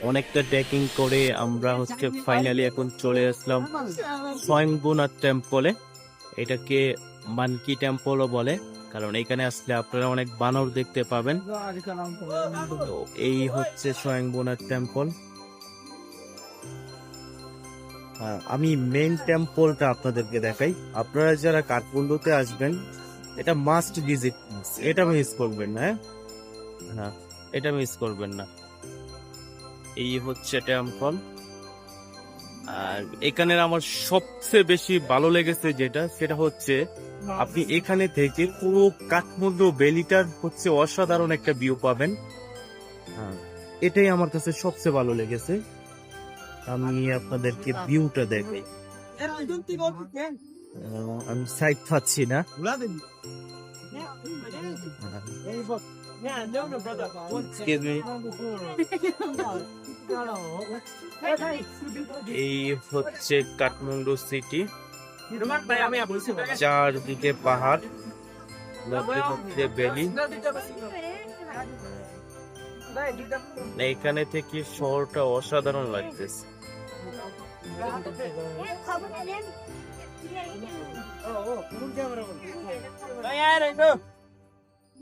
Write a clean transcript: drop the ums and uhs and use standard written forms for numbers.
অনেকটা ট্রেকিং করে আমরা হচ্ছে ফাইনালি এখন চলে আসলাম স্বয়ংবুনাথ টেম্পলে। এটাকে মানকি টেম্পলও বলে, কারণ এখানে আসলে আপনারা অনেক বানর দেখতে পাবেন। তো এই হচ্ছে স্বয়ংবুনাথ টেম্পল। আমি মেইন টেম্পলটা আপনাদেরকে দেখাই। আপনারা যারা কাঠমান্ডুতে আসবেন, এটা মাস্ট ভিজিট, এটা মিস করবেন না। হ্যাঁ, এটা মিস করবেন না। এই হচ্ছে টেম্পল। আর এখানের আমার সবচেয়ে বেশি ভালো লেগেছে যেটা, সেটা হচ্ছে আপনি এখানে থেকে পুরো কাঠমান্ডু ভ্যালিটার হচ্ছে অসাধারণ একটা ভিউ পাবেন। হ্যাঁ, এটাই আমার কাছে সবচেয়ে ভালো লেগেছে। আমি আপনাদেরকে ভিউটা দেখাই। আমি সাইড পাচ্ছি না। Excuse me. এই হচ্ছে কাঠমান্ডু সিটি, চারদিকে পাহাড়, মধ্যে মধ্যে ভ্যালি। এখানে থেকে শহরটা অসাধারণ লাগতেছে।